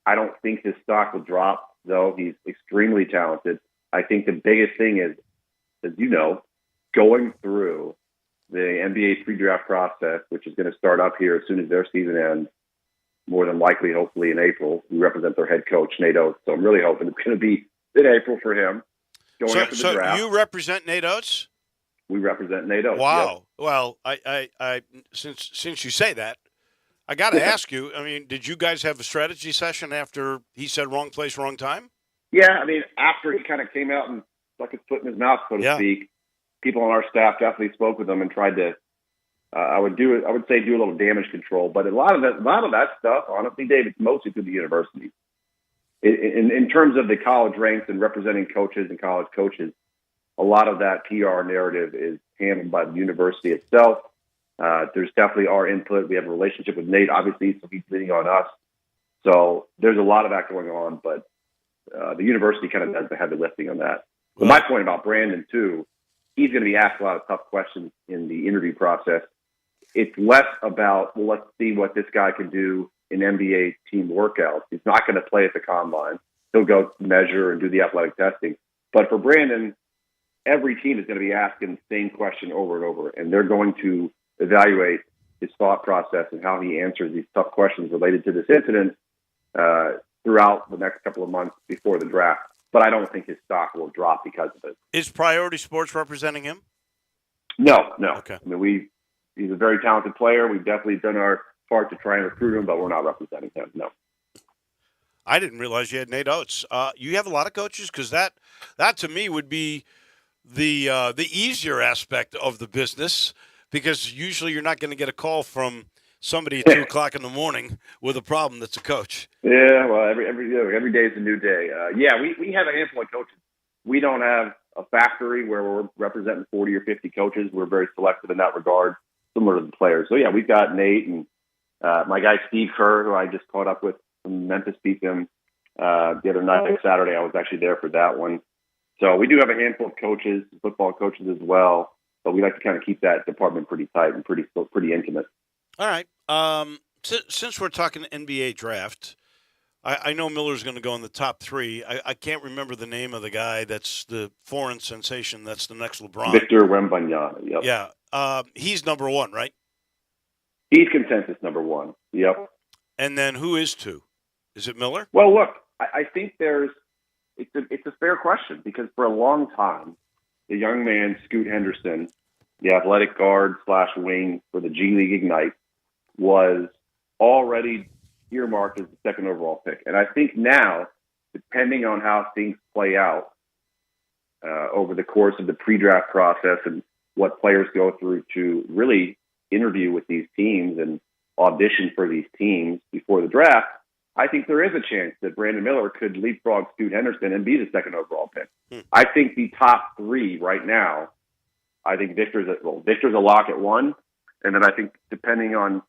I don't think his stock will drop, though. He's extremely talented. I think the biggest thing is, as you know, going through the NBA pre-draft process, which is going to start up here as soon as their season ends, more than likely, hopefully in April. We represent their head coach, Nate Oates, so I'm really hoping it's going to be in April for him. After the draft. You represent Nate Oates? We represent Nate Oates. Wow. Yep. Well, I since you say that, I got to ask you. I mean, did you guys have a strategy session after he said wrong place, wrong time? Yeah, I mean, after he kind of came out and stuck his foot in his mouth, so to speak, people on our staff definitely spoke with him and tried to. I would do a little damage control, but a lot of that stuff, honestly, Dave, it's mostly through the university. In terms of the college ranks and representing coaches and college coaches, a lot of that PR narrative is handled by the university itself. There's definitely our input. We have a relationship with Nate, obviously, so he's leaning on us. So there's a lot of that going on, but the university kind of does the heavy lifting on that. But my point about Brandon, too, he's going to be asked a lot of tough questions in the interview process. It's less about, well, let's see what this guy can do in NBA team workouts. He's not going to play at the combine. He'll go measure and do the athletic testing. But for Brandon, every team is going to be asking the same question over and over, and they're going to evaluate his thought process and how he answers these tough questions related to this incident throughout the next couple of months before the draft. But I don't think his stock will drop because of it. Is Priority Sports representing him? No. Okay. I mean, he's a very talented player. We've definitely done our part to try and recruit him, but we're not representing him. No. I didn't realize you had Nate Oates. You have a lot of coaches, because that to me would be the easier aspect of the business, because usually you're not going to get a call from somebody at 2 o'clock in the morning with a problem that's a coach. Yeah, well, every day is a new day. We have a handful of coaches. We don't have a factory where we're representing 40 or 50 coaches. We're very selective in that regard, similar to the players. So, yeah, we've got Nate and my guy Steve Kerr, who I just caught up with from Memphis, beat them the other night, Saturday. I was actually there for that one. So we do have a handful of coaches, football coaches as well, but we like to kind of keep that department pretty tight and pretty intimate. All right. Since we're talking NBA draft, I know Miller's going to go in the top 3. I can't remember the name of the guy that's the foreign sensation. That's the next LeBron. Victor Wembanyama. Yep. Yeah. He's number 1, right? He's consensus number 1. Yep. And then who is 2? Is it Miller? Well, look, I think it's a fair question, because for a long time, the young man, Scoot Henderson, the athletic guard / wing for the G League Ignite, was already earmarked as the second overall pick. And I think now, depending on how things play out over the course of the pre-draft process and what players go through to really interview with these teams and audition for these teams before the draft, I think there is a chance that Brandon Miller could leapfrog Scoot Henderson and be the second overall pick. I think the top 3 right now, I think Victor's a lock at 1. And then I think depending on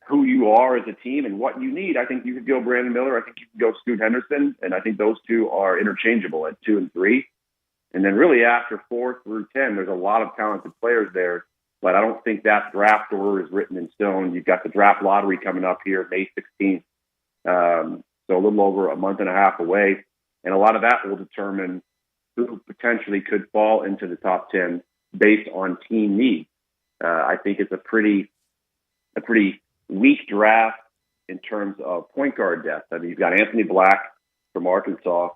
who you are as a team and what you need, I think you could go Brandon Miller. I think you could go Scoot Henderson. And I think those 2 are interchangeable at 2 and 3. And then really after 4 through 10, there's a lot of talented players there. But I don't think that draft order is written in stone. You've got the draft lottery coming up here May 16th. So a little over a month and a half away. And a lot of that will determine who potentially could fall into the top 10 based on team need. I think it's a pretty weak draft in terms of point guard depth. I mean, you've got Anthony Black from Arkansas.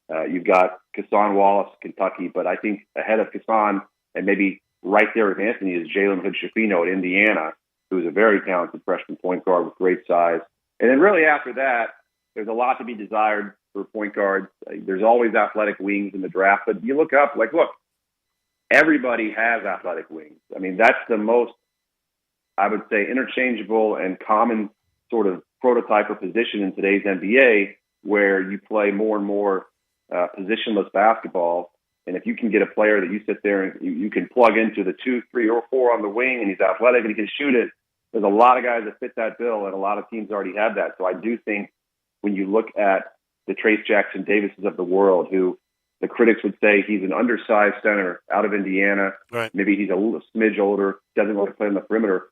You've got Kassan Wallace, Kentucky. But I think ahead of Kassan, and maybe right there with Anthony, is Jalen Hood-Schifino at Indiana, who's a very talented freshman point guard with great size. And then really after that, there's a lot to be desired for point guards. There's always athletic wings in the draft, but you look up, look, everybody has athletic wings. I mean, that's the most, I would say, interchangeable and common sort of prototype or position in today's NBA, where you play more and more positionless basketball. And if you can get a player that you sit there and you can plug into the 2, 3, or 4 on the wing, and he's athletic and he can shoot it, there's a lot of guys that fit that bill, and a lot of teams already have that. So I do think when you look at the Trace Jackson Davises of the world, who the critics would say he's an undersized center out of Indiana, right. Maybe he's a little smidge older, doesn't want to play on the perimeter.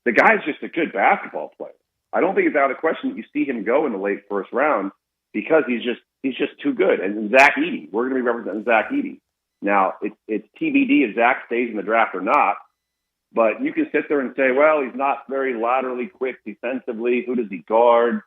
The guy's just a good basketball player. I don't think it's out of the question that you see him go in the late first round, because he's just too good. And Zach Edey, we're going to be representing Zach Edey. Now, it's TBD if Zach stays in the draft or not. But you can sit there and say, well, he's not very laterally quick defensively. Who does he guard?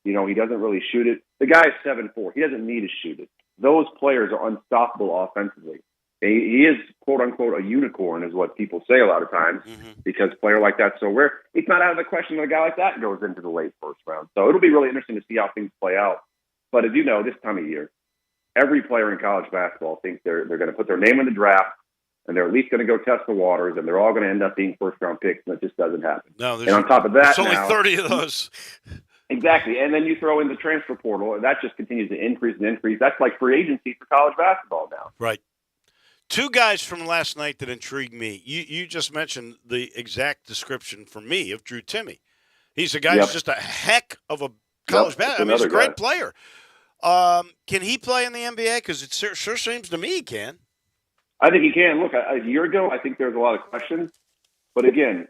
He doesn't really shoot it. The guy's 7'4". He doesn't need to shoot it. Those players are unstoppable offensively. He is, quote unquote, a unicorn, is what people say a lot of times, because a player like that's so rare. It's not out of the question that a guy like that goes into the late first round. So it'll be really interesting to see how things play out. But as you know, this time of year, every player in college basketball thinks they're going to put their name in the draft, and they're at least going to go test the waters, and they're all going to end up being first-round picks, and it just doesn't happen. No, and on top of that, there's only 30 of those. Exactly. And then you throw in the transfer portal, and that just continues to increase and increase. That's like free agency for college basketball now. Right. 2 guys from last night that intrigued me. You just mentioned the exact description for me of Drew Timme. He's a guy who's just a heck of a college basketball. I mean, he's a great player. Can he play in the NBA? Because it sure seems to me he can. I think he can. Look, a year ago, I think there was a lot of questions. But again,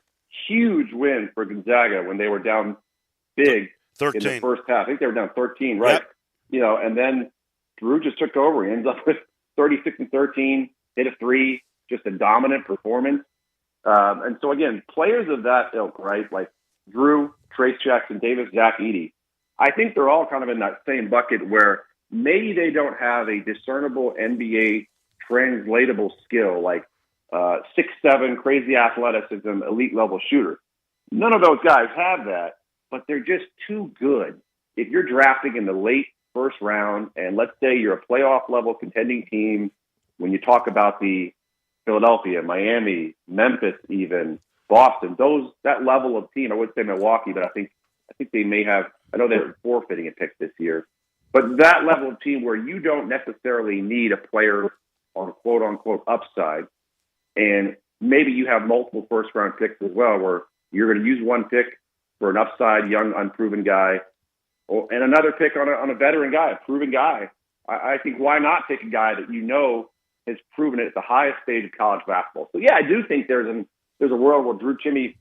huge win for Gonzaga when they were down big 13. in the first half. I think they were down 13, right? Yep. And then Drew just took over. He ends up with 36 and 13, hit a 3, just a dominant performance. And so, again, players of that ilk, right, like Drew, Trace Jackson Davis, Zach Edey, I think they're all kind of in that same bucket where maybe they don't have a discernible NBA translatable skill like 6'7", crazy athleticism, elite level shooter. None of those guys have that, but they're just too good. If you're drafting in the late first round, and let's say you're a playoff level contending team, when you talk about the Philadelphia, Miami, Memphis, even Boston, that level of team, I wouldn't say Milwaukee, but I think they may have. I know they're forfeiting a pick this year, but that level of team where you don't necessarily need a player on quote unquote upside, and maybe you have multiple first round picks as well, where you're going to use one pick for an upside, young, unproven guy, and another pick on a veteran guy, a proven guy. I think why not take a guy that you know has proven it at the highest stage of college basketball? So yeah, I do think there's a world where Drew Timme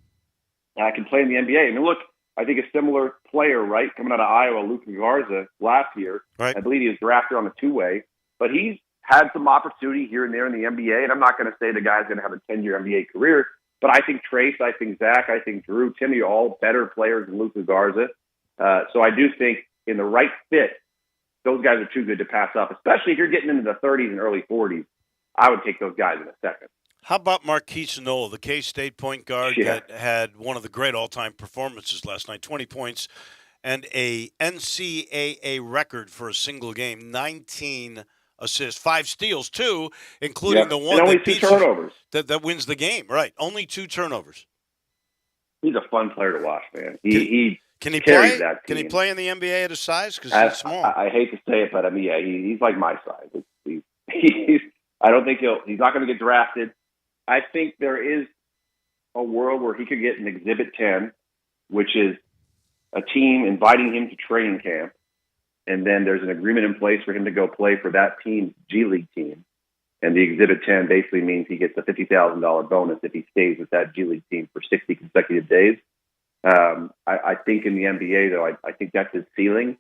can play in the NBA. I mean, look, I think a similar player, right, coming out of Iowa, Luka Garza last year. Right. I believe he was drafted on a two-way, but he's had some opportunity here and there in the NBA. And I'm not going to say the guy's going to have a 10-year NBA career, but I think Trace, I think Zach, I think Drew, Timme are all better players than Luka Garza. So I do think in the right fit, those guys are too good to pass up, especially if you're getting into the 30s and early 40s. I would take those guys in a second. How about Marquise Noel, the K-State point guard that had one of the great all-time performances last night, 20 points and a NCAA record for a single game, 19 assists, 5 steals, too, including the one and only that 2 turnovers. That wins the game. Right, only 2 turnovers. He's a fun player to watch, man. Can he carries play? that team. Can he play in the NBA at his size? Because he's small. I hate to say it, but I mean, yeah, he's like my size. I don't think he's not going to get drafted. I think there is a world where he could get an Exhibit 10, which is a team inviting him to training camp, and then there's an agreement in place for him to go play for that team's G League team. And the Exhibit 10 basically means he gets a $50,000 bonus if he stays with that G League team for 60 consecutive days. I think in the NBA, though, I think that's his ceiling.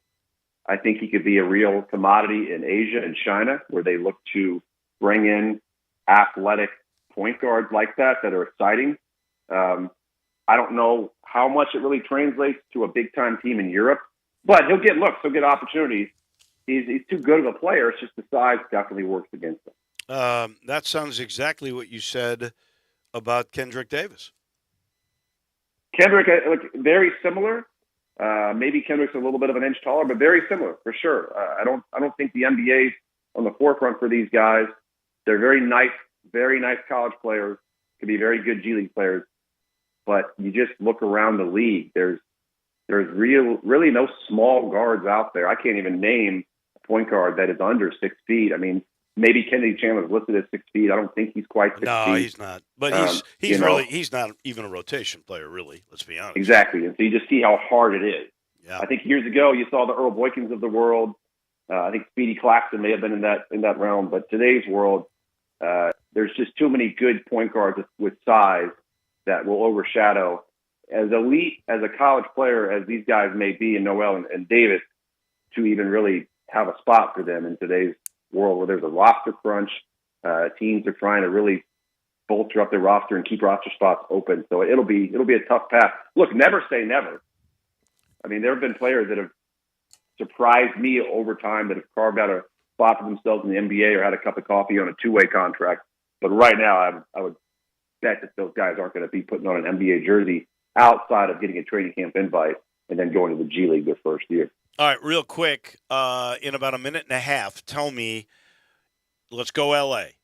I think he could be a real commodity in Asia and China, where they look to bring in athletic point guards like that are exciting. I don't know how much it really translates to a big-time team in Europe, but he'll get looks, he'll get opportunities. He's too good of a player. It's just the size definitely works against him. That sounds exactly what you said about Kendrick Davis. Kendrick, look, very similar. Maybe Kendrick's a little bit of an inch taller, but very similar for sure. I don't think the NBA's on the forefront for these guys. They're very nice college players, can be very good G League players. But you just look around the league. There's really no small guards out there. I can't even name a point guard that is under 6 feet. I mean, maybe Kennedy Chandler's listed as 6 feet. I don't think he's quite 6 feet. No, he's not. But he's not even a rotation player, really. Let's be honest. Exactly. And so you just see how hard it is. Yeah. I think years ago you saw the Earl Boykins of the world. I think Speedy Claxton may have been in that realm. But today's world, there's just too many good point guards with size that will overshadow. As elite as a college player as these guys may be in Noel and Davis, to even really have a spot for them in today's world where there's a roster crunch, teams are trying to really bolster up their roster and keep roster spots open. So it'll be a tough path. Look, never say never. I mean, there have been players that have surprised me over time that have carved out a spot for themselves in the NBA or had a cup of coffee on a two-way contract. But right now, I would bet that those guys aren't going to be putting on an NBA jersey outside of getting a training camp invite and then going to the G League their first year. All right, real quick, in about a minute and a half, tell me, let's go L.A.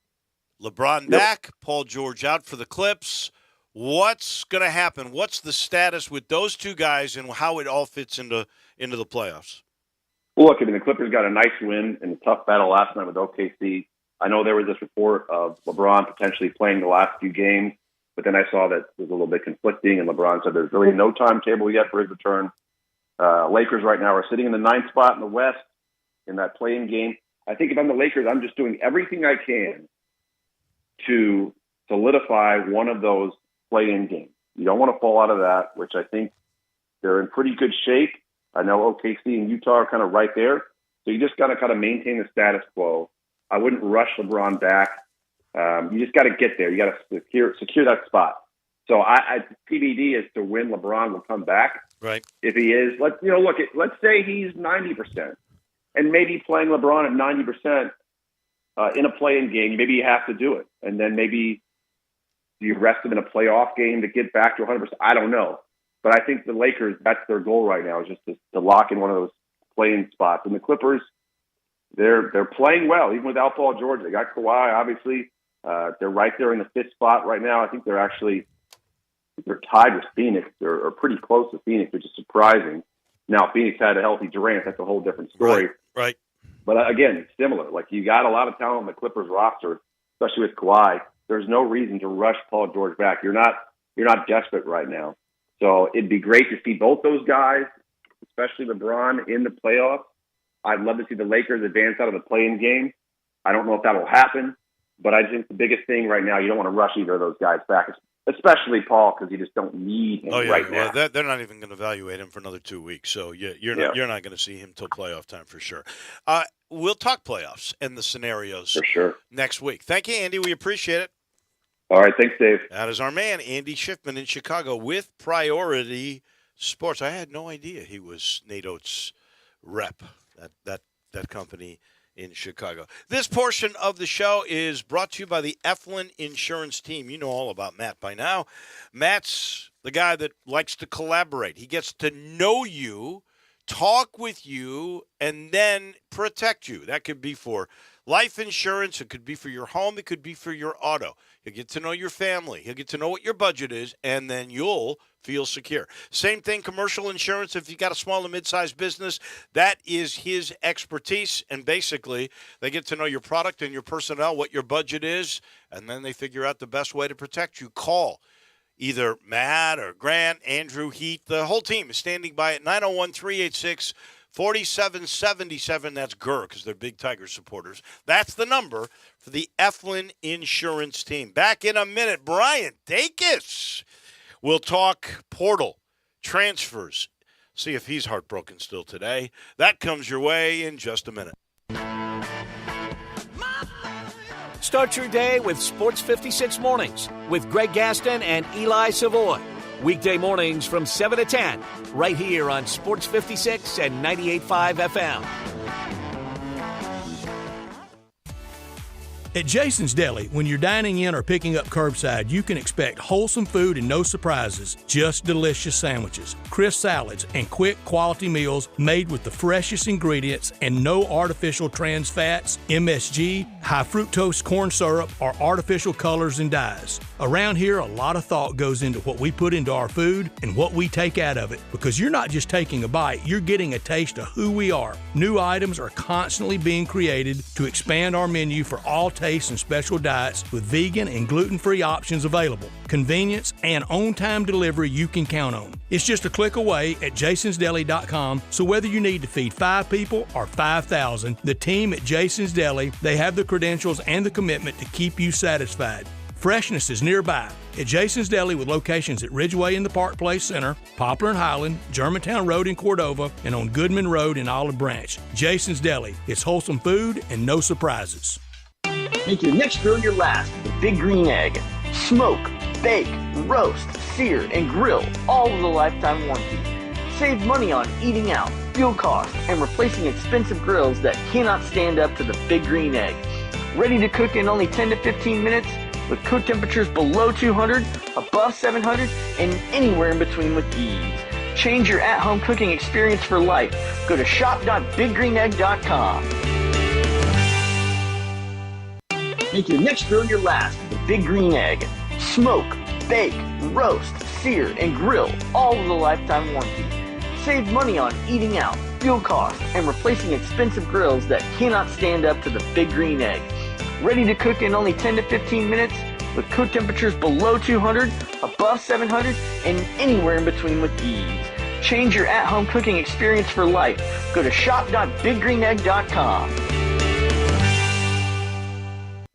LeBron back, Paul George out for the Clips. What's going to happen? What's the status with those two guys and how it all fits into the playoffs? Well, look, I mean, the Clippers got a nice win in a tough battle last night with OKC. I know there was this report of LeBron potentially playing the last few games, but then I saw that it was a little bit conflicting, and LeBron said there's really no timetable yet for his return. Lakers right now are sitting in the 9th spot in the West in that play-in game. I think if I'm the Lakers, I'm just doing everything I can to solidify one of those play-in games. You don't want to fall out of that, which I think they're in pretty good shape. I know OKC and Utah are kind of right there. So you just got to kind of maintain the status quo. I wouldn't rush LeBron back. You just got to get there. You got to secure that spot. So TBD as to when LeBron will come back. Right. If he is, let's say he's 90%, and maybe playing LeBron at 90% in a play-in game, maybe you have to do it, and then maybe you rest him in a playoff game to get back to 100%. I don't know, But I think the Lakers, that's their goal right now, is just to lock in one of those playing spots. And the Clippers, they're playing well, even without Paul George. They got Kawhi, obviously. They're right there in the fifth spot right now. I think they're tied with Phoenix. They're pretty close to Phoenix, which is surprising. Now, Phoenix had a healthy Durant. That's a whole different story. Right. But again, it's similar. Like, you got a lot of talent on the Clippers roster, especially with Kawhi. There's no reason to rush Paul George back. You're not desperate right now. So it'd be great to see both those guys, especially LeBron, in the playoffs. I'd love to see the Lakers advance out of the play-in game. I don't know if that will happen, but I think the biggest thing right now, you don't want to rush either of those guys back, especially Paul, because you just don't need him right now. Well, they're not even going to evaluate him for another 2 weeks, so you're not going to see him till playoff time for sure. We'll talk playoffs and the scenarios for sure next week. Thank you, Andy. We appreciate it. All right, thanks, Dave. That is our man, Andy Schiffman in Chicago with Priority Sports. I had no idea he was Nate Oates' rep, that company in Chicago. This portion of the show is brought to you by the Eflin Insurance Team. You know all about Matt by now. Matt's the guy that likes to collaborate. He gets to know you, talk with you, and then protect you. That could be for life insurance. It could be for your home. It could be for your auto. He'll get to know your family. He'll get to know what your budget is, and then you'll feel secure. Same thing, commercial insurance. If you've got a small and mid-sized business, that is his expertise. And basically, they get to know your product and your personnel, what your budget is, and then they figure out the best way to protect you. Call either Matt or Grant, Andrew, Heath. The whole team is standing by at 901-386-4777. That's GUR, because they're big Tiger supporters. That's the number for the Eflin Insurance Team. Back in a minute, Brian Dacus. We'll talk portal, transfers, see if he's heartbroken still today. That comes your way in just a minute. Start your day with Sports 56 Mornings with Greg Gaston and Eli Savoy. Weekday mornings from 7 to 10, right here on Sports 56 and 98.5 FM. At Jason's Deli, when you're dining in or picking up curbside, you can expect wholesome food and no surprises, just delicious sandwiches, crisp salads, and quick quality meals made with the freshest ingredients and no artificial trans fats, MSG, high fructose corn syrup, or artificial colors and dyes. Around here, a lot of thought goes into what we put into our food and what we take out of it, because you're not just taking a bite, you're getting a taste of who we are. New items are constantly being created to expand our menu for all tastes and special diets with vegan and gluten-free options available. Convenience and on-time delivery you can count on. It's just a click away at jasonsdeli.com, so whether you need to feed 5 people or 5,000, the team at Jason's Deli, they have the credentials and the commitment to keep you satisfied. Freshness is nearby at Jason's Deli, with locations at Ridgeway in the Park Place Center, Poplar and Highland, Germantown Road in Cordova, and on Goodman Road in Olive Branch. Jason's Deli. It's wholesome food and no surprises. Make your next grill your last with the Big Green Egg. Smoke, bake, roast, sear, and grill, all with a lifetime warranty. Save money on eating out, fuel costs, and replacing expensive grills that cannot stand up to the Big Green Egg. Ready to cook in only 10 to 15 minutes with cook temperatures below 200, above 700, and anywhere in between with ease. Change your at-home cooking experience for life. Go to shop.biggreenegg.com. Make your next grill your last with the Big Green Egg. Smoke, bake, roast, sear, and grill, all with a lifetime warranty. Save money on eating out, fuel costs, and replacing expensive grills that cannot stand up to the Big Green Egg. Ready to cook in only 10 to 15 minutes with cook temperatures below 200, above 700, and anywhere in between with ease. Change your at-home cooking experience for life. Go to shop.biggreenegg.com.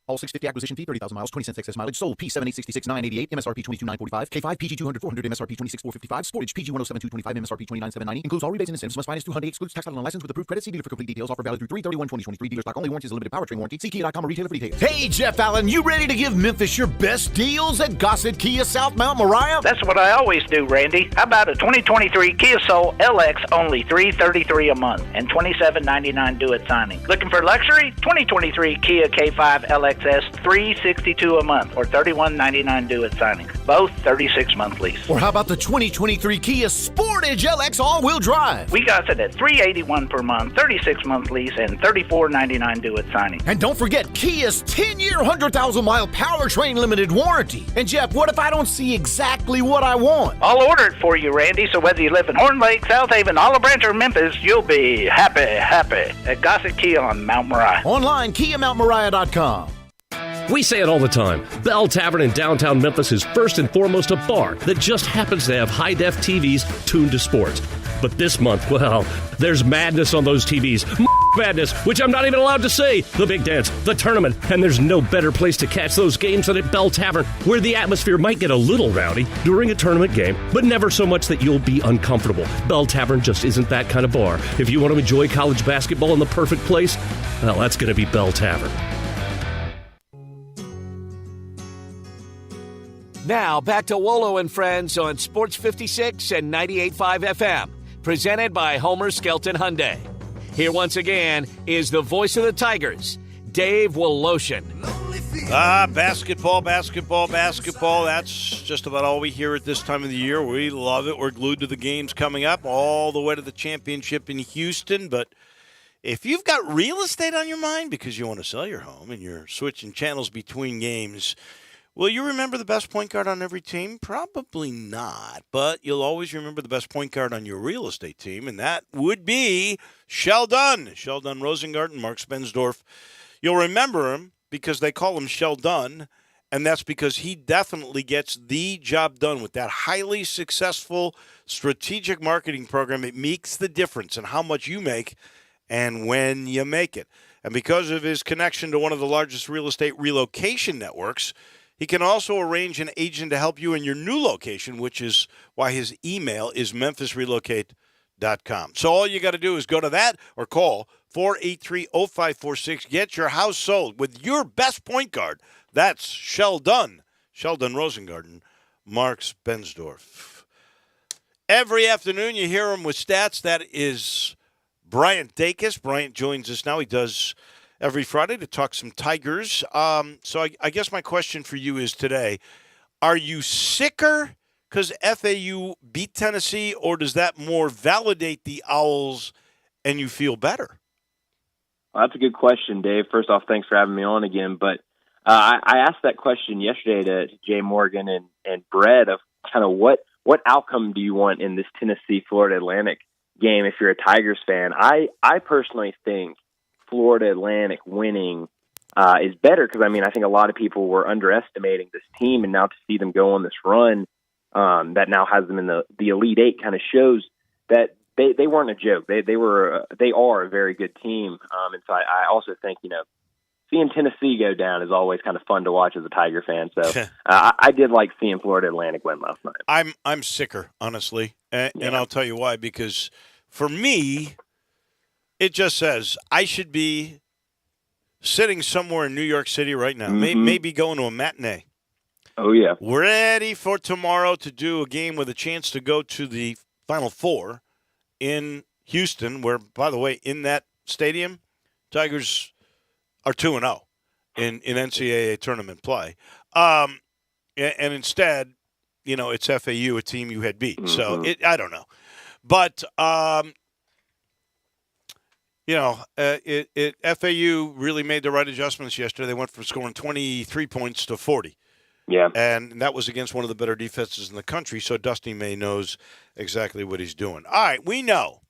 All 650 acquisition fee, 30,000 miles, 20 cents excess mileage. Sold P7866 988, MSRP 22,945. K5 PG 200 400, MSRP 26,455. Sportage PG 107,225, MSRP 29,790. Includes all rebates and incentives. Must finance through Hyundai. Excludes tax title and license with approved credit. See dealer for complete details. Offer valid through 3/31/2023. Dealer stock only. Warranty is a limited powertrain warranty. See Kia.com or retailer for details. Hey, Jeff Allen, you ready to give Memphis your best deals at Gossett Kia South Mount Moriah? That's what I always do, Randy. How about a 2023 Kia Soul LX, only $333 a month and $27.99 due at signing. Looking for luxury? 2023 Kia K5 LXS, $362 a month or $31.99 due at signing. both 36-month lease. Or how about the 2023 Kia Sportage LX all-wheel drive? We got it at $381 per month, 36-month lease, and $34.99 due at signing. And don't forget Kia's 10-year, 100,000-mile powertrain limited warranty. And Jeff, what if I don't see exactly what I want? I'll order it for you, Randy, so whether you live in Horn Lake, South Haven, Olive Branch, or Memphis, you'll be happy at Gossett Kia on Mount Moriah. Online, KiaMountMoriah.com. We say it all the time. Bell Tavern in downtown Memphis is first and foremost a bar that just happens to have high-def TVs tuned to sports. But this month, well, there's madness on those TVs. Madness, which I'm not even allowed to say. The big dance, the tournament, and there's no better place to catch those games than at Bell Tavern, where the atmosphere might get a little rowdy during a tournament game, but never so much that you'll be uncomfortable. Bell Tavern just isn't that kind of bar. If you want to enjoy college basketball in the perfect place, well, that's going to be Bell Tavern. Now, back to Wolo and Friends on Sports 56 and 98.5 FM, presented by Homer Skelton Hyundai. Here once again is the voice of the Tigers, Dave Woloshin. Basketball. That's just about all we hear at this time of the year. We love it. We're glued to the games coming up all the way to the championship in Houston. But if you've got real estate on your mind because you want to sell your home and you're switching channels between games, will you remember the best point guard on every team? Probably not, but you'll always remember the best point guard on your real estate team, and that would be Sheldon Rosengarten, Mark Spensdorf. You'll remember him because they call him Sheldon, and that's because he definitely gets the job done with that highly successful strategic marketing program. It makes the difference in how much you make and when you make it. And because of his connection to one of the largest real estate relocation networks, he can also arrange an agent to help you in your new location, which is why his email is memphisrelocate.com. So all you got to do is go to that or call 483-0546. Get your house sold with your best point guard. That's Sheldon Rosengarten, Mark Spensdorf. Every afternoon you hear him with stats. That is Bryant Dacus. Bryant joins us now. He does every Friday to talk some Tigers. So I guess my question for you is today, are you sicker because FAU beat Tennessee, or does that more validate the Owls and you feel better? Well, that's a good question, Dave. First off, thanks for having me on again. But I asked that question yesterday to Jay Morgan and Brett of kind of what outcome do you want in this Tennessee-Florida Atlantic game if you're a Tigers fan. I personally think Florida Atlantic winning is better because, I think a lot of people were underestimating this team, and now to see them go on this run that now has them in the Elite Eight kind of shows that they weren't a joke. They are a very good team, and so I also think, seeing Tennessee go down is always kind of fun to watch as a Tiger fan. So I did like seeing Florida Atlantic win last night. I'm sicker, honestly, and I'll tell you why. Because for me, it just says I should be sitting somewhere in New York City right now, maybe going to a matinee. Oh, yeah. Ready for tomorrow to do a game with a chance to go to the Final Four in Houston, where, by the way, in that stadium, Tigers are 2-0 in NCAA tournament play. And instead, it's FAU, a team you had beat. So I don't know. But FAU really made the right adjustments yesterday. They went from scoring 23 points to 40. Yeah. And that was against one of the better defenses in the country, so Dusty May knows exactly what he's doing. All right, we know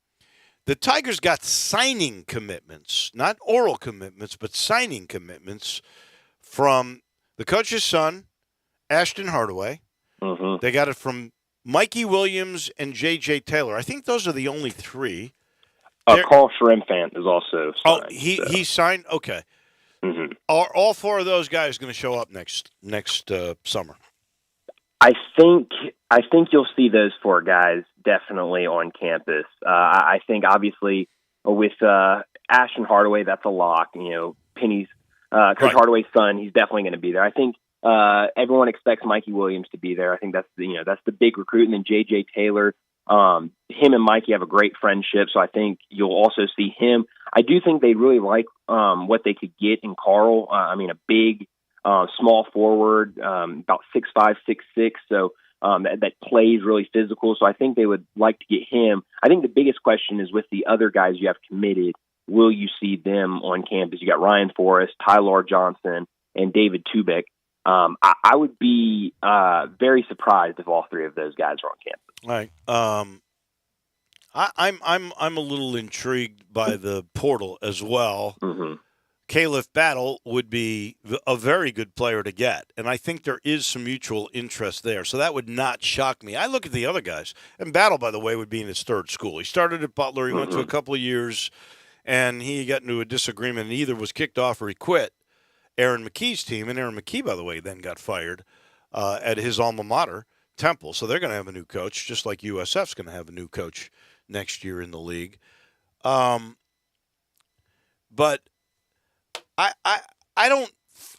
the Tigers got signing commitments, not oral commitments, but signing commitments from the coach's son, Ashton Hardaway. They got it from Mikey Williams and J.J. Taylor. I think those are the only three. Carl Schrimpfant is also signed. He signed? Okay. Are all four of those guys going to show up next summer? I think you'll see those four guys definitely on campus. I think obviously with Ashton Hardaway, that's a lock. Penny's Coach Hardaway's son, he's definitely going to be there. I think everyone expects Mikey Williams to be there. I think that's the big recruit, and then J.J. Taylor. Him and Mikey have a great friendship, so I think you'll also see him. I do think they really like what they could get in Carl. A big small forward, about 6'5", 6'6", so that plays really physical. So I think they would like to get him. I think the biggest question is with the other guys you have committed, will you see them on campus? You got Ryan Forrest, Tyler Johnson, and David Tubick. I would be very surprised if all three of those guys are on campus. Right. I'm a little intrigued by the portal as well. Mm-hmm. Caleb Battle would be a very good player to get, and I think there is some mutual interest there. So that would not shock me. I look at the other guys, and Battle, by the way, would be in his third school. He started at Butler. He went to a couple of years, and he got into a disagreement, and either was kicked off or he quit Aaron McKee's team. And Aaron McKee, by the way, then got fired at his alma mater, Temple. So they're going to have a new coach, just like USF's going to have a new coach next year in the league. But I don't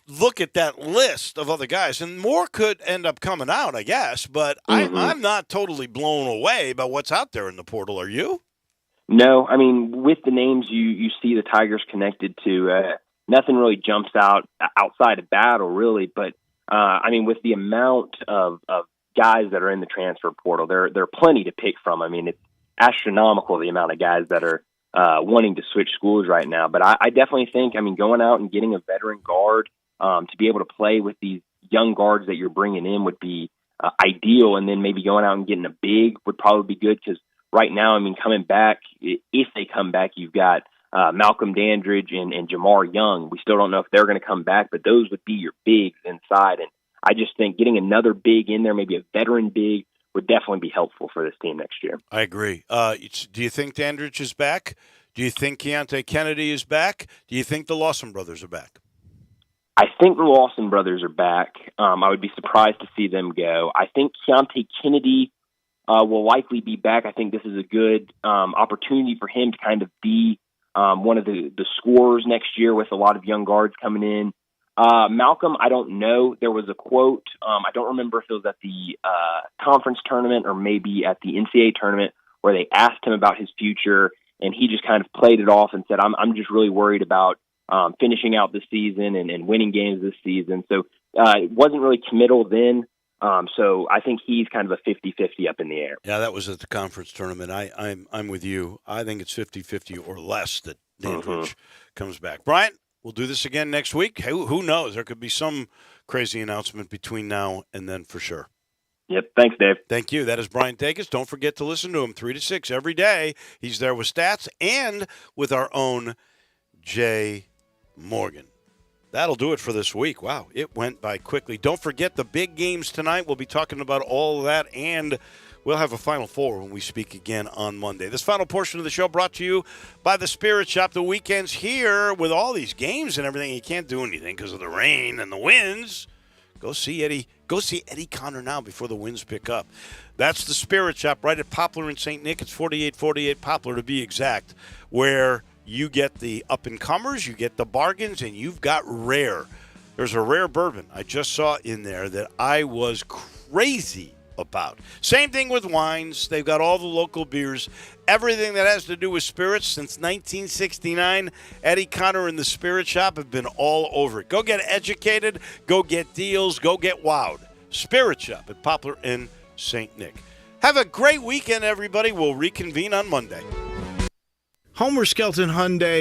look at that list of other guys, and more could end up coming out, I guess, but I'm not totally blown away by what's out there in the portal. Are you? No, I mean, with the names you see the Tigers connected to, nothing really jumps out outside of Battle, really. But, I mean, with the amount of guys that are in the transfer portal, there are plenty to pick from. I mean, it's astronomical, the amount of guys that are wanting to switch schools right now. But I definitely think, I mean, going out and getting a veteran guard to be able to play with these young guards that you're bringing in would be ideal. And then maybe going out and getting a big would probably be good because right now, I mean, coming back, if they come back, you've got Malcolm Dandridge and Jamar Young. We still don't know if they're going to come back, but those would be your bigs inside. And I just think getting another big in there, maybe a veteran big, would definitely be helpful for this team next year. I agree. Do you think Dandridge is back? Do you think Keontae Kennedy is back? Do you think the Lawson brothers are back? I think the Lawson brothers are back. I would be surprised to see them go. I think Keontae Kennedy will likely be back. I think this is a good opportunity for him to kind of be one of the scorers next year with a lot of young guards coming in. Malcolm, I don't know. There was a quote. I don't remember if it was at the conference tournament or maybe at the NCAA tournament where they asked him about his future, and he just kind of played it off and said, I'm just really worried about finishing out the season and winning games this season. So it wasn't really committal then. So I think he's kind of a 50-50 up in the air. Yeah, that was at the conference tournament. I'm with you. I think it's 50-50 or less that Dandridge comes back. Bryant, we'll do this again next week. Who knows? There could be some crazy announcement between now and then for sure. Yep. Thanks, Dave. Thank you. That is Bryant Dacus. Don't forget to listen to him 3 to 6 every day. He's there with stats and with our own Jay Morgan. That'll do it for this week. Wow, it went by quickly. Don't forget the big games tonight. We'll be talking about all of that, and we'll have a Final Four when we speak again on Monday. This final portion of the show brought to you by the Spirit Shop. The weekend's here with all these games and everything. You can't do anything because of the rain and the winds. Go see Eddie Connor now before the winds pick up. That's the Spirit Shop right at Poplar in St. Nick. It's 4848 Poplar to be exact, where you get the up-and-comers, you get the bargains, and you've got rare. There's a rare bourbon I just saw in there that I was crazy about. Same thing with wines. They've got all the local beers. Everything that has to do with spirits since 1969, Eddie Connor and the Spirit Shop have been all over it. Go get educated. Go get deals. Go get wowed. Spirit Shop at Poplar in St. Nick. Have a great weekend, everybody. We'll reconvene on Monday. Homer Skelton Hyundai